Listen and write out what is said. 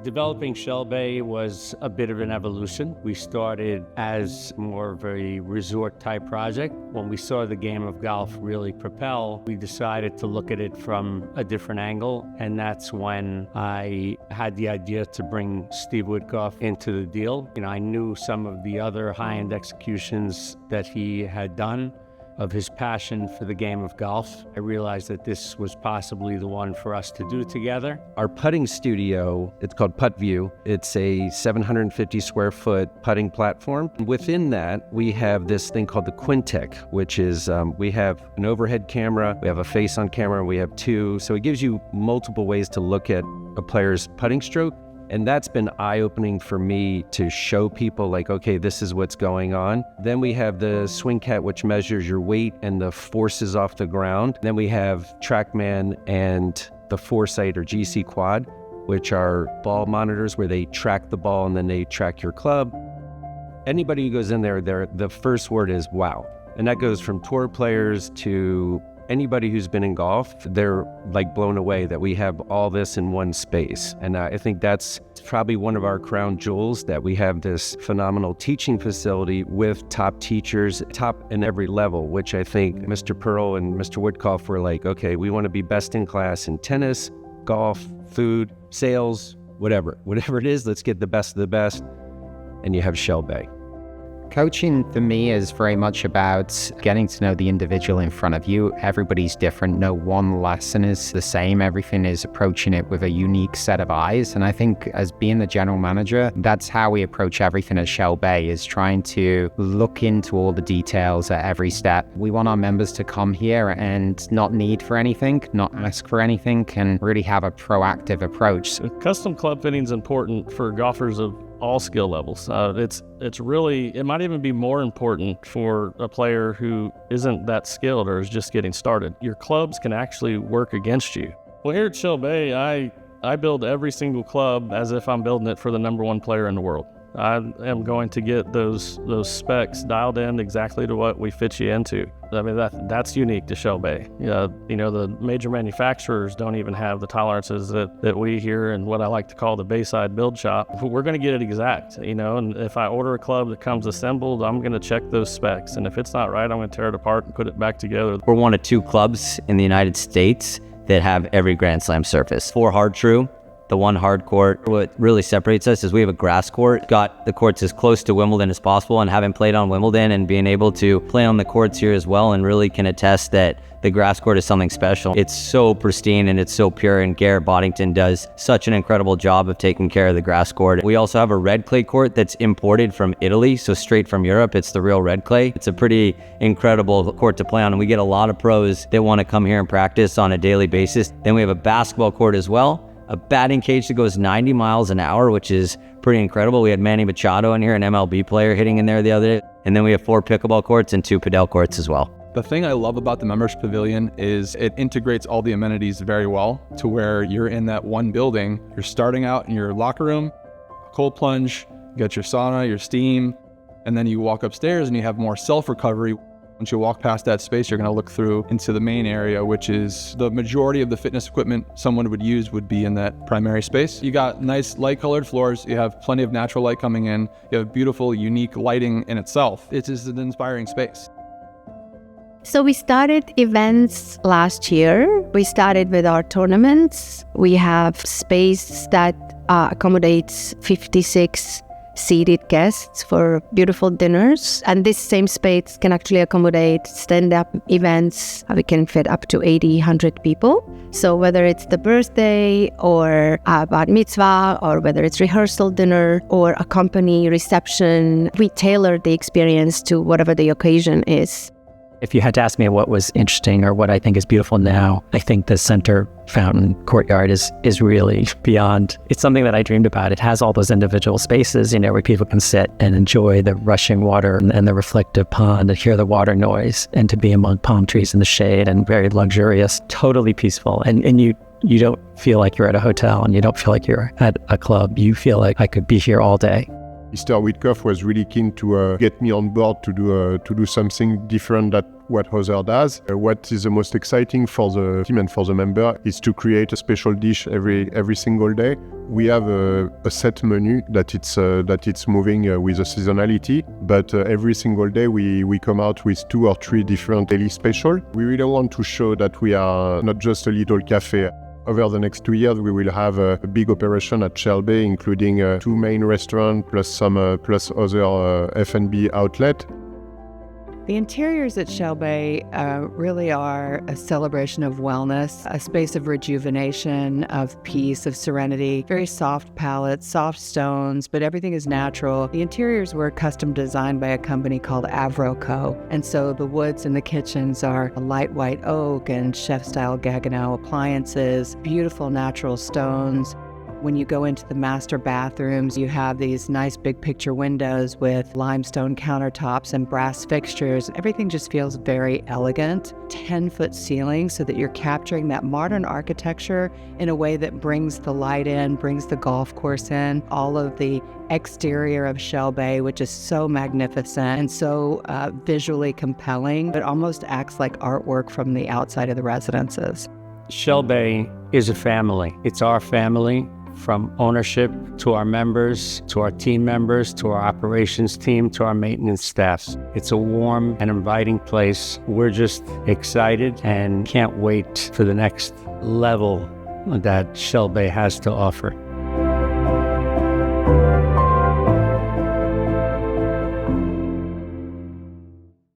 Developing Shell Bay was a bit of an evolution. We started as more of a resort type project. When we saw the game of golf really propel, we decided to look at it from a different angle. And that's when I had the idea to bring Steve Woodcock into the deal. I knew some of the other high-end executions that he had done, of his passion for the game of golf. I realized that this was possibly the one for us to do together. Our putting studio, it's called Putt View. It's a 750 square foot putting platform. Within that, we have this thing called the Quintec, which is, we have an overhead camera, we have a face-on camera, we have two. So it gives you multiple ways to look at a player's putting stroke. And that's been eye-opening for me to show people like, okay, this is what's going on. Then we have the Swing Cat, which measures your weight and the forces off the ground. Then we have TrackMan and the Foresight or GC Quad, which are ball monitors where they track the ball and then they track your club. Anybody who goes in there, the first word is wow. And that goes from tour players to anybody who's been in golf. They're like blown away that we have all this in one space. And I think that's probably one of our crown jewels, that we have this phenomenal teaching facility with top teachers, top in every level, which I think Mr. Pearl and Mr. Woodcock were like, okay, we want to be best in class in tennis, golf, food, sales, whatever it is, let's get the best of the best. And you have Shell Bay. Coaching for me is very much about getting to know the individual in front of you. Everybody's different. No one lesson is the same. Everything is approaching it with a unique set of eyes. And I think as being the general manager, that's how we approach everything at Shell Bay, is trying to look into all the details at every step. We want our members to come here and not need for anything, not ask for anything, and really have a proactive approach. Custom club fitting is important for golfers of all skill levels. It's really, it might even be more important for a player who isn't that skilled or is just getting started. Your clubs can actually work against you. Well, here at Shell Bay, I build every single club as if I'm building it for the number one player in the world. I am going to get those specs dialed in exactly to what we fit you into. I mean, that's unique to Shell Bay. The major manufacturers don't even have the tolerances that we here in what I like to call the Bayside build shop. We're going to get it exact, and if I order a club that comes assembled, I'm going to check those specs. And if it's not right, I'm going to tear it apart and put it back together. We're one of two clubs in the United States that have every Grand Slam surface. 4 hard true. The one hard court. What really separates us is we have a grass court. Got the courts as close to Wimbledon as possible, and having played on Wimbledon and being able to play on the courts here as well, and really can attest that the grass court is something special. It's so pristine and it's so pure, and Garrett Boddington does such an incredible job of taking care of the grass court. We also have a red clay court that's imported from Italy, so straight from Europe. It's the real red clay. It's a pretty incredible court to play on, and we get a lot of pros that want to come here and practice on a daily basis. Then we have a basketball court as well. A batting cage that goes 90 miles an hour, which is pretty incredible. We had Manny Machado in here, an MLB player, hitting in there the other day. And then we have 4 pickleball courts and 2 padel courts as well. The thing I love about the Members Pavilion is it integrates all the amenities very well to where you're in that one building. You're starting out in your locker room, cold plunge, you got your sauna, your steam, and then you walk upstairs and you have more self-recovery. Once you walk past that space, you're going to look through into the main area, which is the majority of the fitness equipment someone would use would be in that primary space. You got nice light-colored floors. You have plenty of natural light coming in. You have beautiful, unique lighting in itself. It is an inspiring space. So we started events last year. We started with our tournaments. We have space that accommodates 56 seated guests for beautiful dinners, and this same space can actually accommodate stand-up events. We can fit up to 100 people. So whether it's the birthday or a bar mitzvah, or whether it's rehearsal dinner or a company reception, we tailor the experience to whatever the occasion is. If you had to ask me what was interesting or what I think is beautiful now, I think the center fountain courtyard is really beyond. It's something that I dreamed about. It has all those individual spaces, where people can sit and enjoy the rushing water and the reflective pond and hear the water noise, and to be among palm trees in the shade, and very luxurious, totally peaceful. And you don't feel like you're at a hotel, and you don't feel like you're at a club. You feel like I could be here all day. Mr. Woodcock was really keen to get me on board to do something different that what Auberge does. What is the most exciting for the team and for the member is to create a special dish every single day. We have a set menu that it's moving with the seasonality, but every single day we come out with 2 or 3 different daily special. We really want to show that we are not just a little cafe. Over the next 2 years, we will have a big operation at Shelby, including 2 main restaurants plus other F&B outlet. The interiors at Shelby really are a celebration of wellness, a space of rejuvenation, of peace, of serenity, very soft palettes, soft stones, but everything is natural. The interiors were custom designed by a company called AvroKO, and so the woods in the kitchens are light white oak and chef-style Gaggenau appliances, beautiful natural stones. When you go into the master bathrooms, you have these nice big picture windows with limestone countertops and brass fixtures. Everything just feels very elegant. 10-foot ceilings so that you're capturing that modern architecture in a way that brings the light in, brings the golf course in, all of the exterior of Shelby, which is so magnificent and so visually compelling. It almost acts like artwork from the outside of the residences. Shelby is a family. It's our family. From ownership to our members, to our team members, to our operations team, to our maintenance staffs. It's a warm and inviting place. We're just excited and can't wait for the next level that Shelby has to offer.